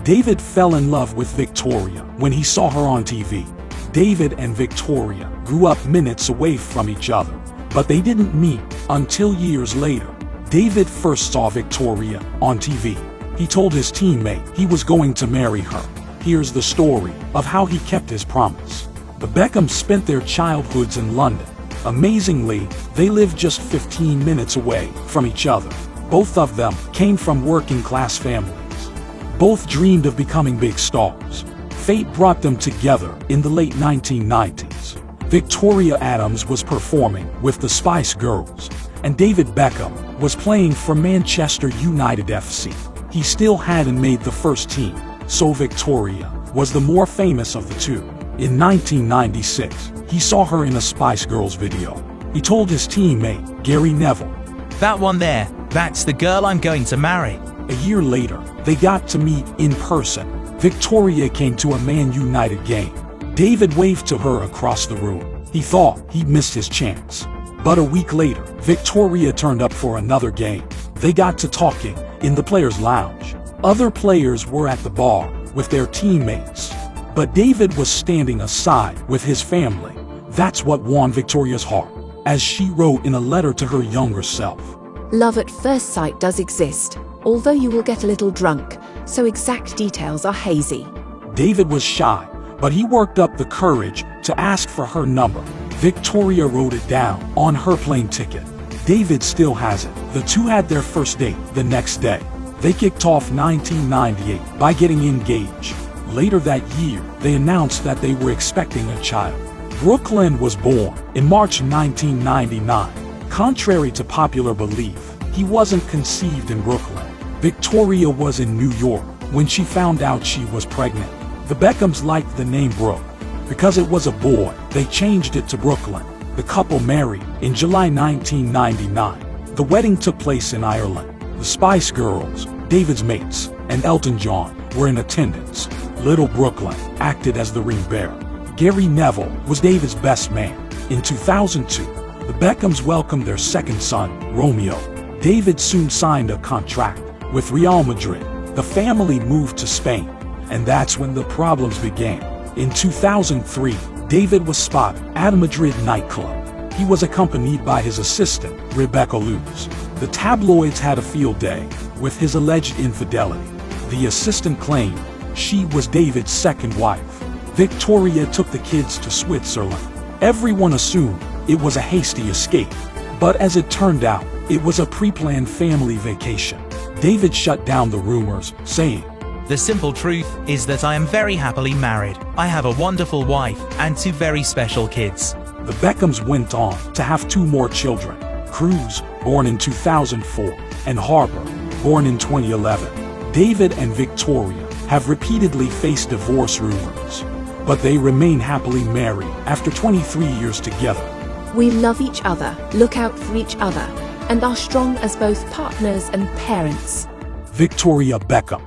David fell in love with Victoria when he saw her on TV. David and Victoria grew up minutes away from each other, but they didn't meet until years later. David first saw Victoria on TV. He told his teammate he was going to marry her. Here's the story of how he kept his promise. The Beckhams spent their childhoods in London. Amazingly, they lived just 15 minutes away from each other. Both of them came from working-class families. Both dreamed of becoming big stars. Fate brought them together in the late 1990s. Victoria Adams was performing with the Spice Girls, and David Beckham was playing for Manchester United FC. He still hadn't made the first team, so Victoria was the more famous of the two. In 1996, he saw her in a Spice Girls video. He told his teammate, Gary Neville, "That one there, that's the girl I'm going to marry." A year later, they got to meet in person. Victoria came to a Man United game. David waved to her across the room. He thought he'd missed his chance. But a week later, Victoria turned up for another game. They got to talking in the players' lounge. Other players were at the bar with their teammates, but David was standing aside with his family. That's what won Victoria's heart, as she wrote in a letter to her younger self. Love at first sight does exist, although you will get a little drunk, so exact details are hazy. David was shy, but he worked up the courage to ask for her number. Victoria wrote it down on her plane ticket. David still has it. The two had their first date the next day. They kicked off 1998 by getting engaged. Later that year, they announced that they were expecting a child. Brooklyn was born in March 1999. Contrary to popular belief, he wasn't conceived in Brooklyn. Victoria was in New York when she found out she was pregnant. The Beckhams liked the name Brooke. Because it was a boy, they changed it to Brooklyn. The couple married in July 1999. The wedding took place in Ireland. The Spice Girls, David's mates, and Elton John were in attendance. Little Brooklyn acted as the ring bearer. Gary Neville was David's best man. In 2002, the Beckhams welcomed their second son, Romeo. David soon signed a contract with Real Madrid. The family moved to Spain, and that's when the problems began. In 2003, David was spotted at a Madrid nightclub. He was accompanied by his assistant, Rebecca Luz. The tabloids had a field day with his alleged infidelity. The assistant claimed she was David's second wife. Victoria took the kids to Switzerland. Everyone assumed it was a hasty escape, but as it turned out, it was a pre-planned family vacation. David shut down the rumors, saying, "The simple truth is that I am very happily married. I have a wonderful wife and two very special kids." The Beckhams went on to have two more children, Cruz, born in 2004, and Harper, born in 2011. David and Victoria have repeatedly faced divorce rumors, but they remain happily married after 23 years together. We love each other, look out for each other, and are strong as both partners and parents. Victoria Beckham.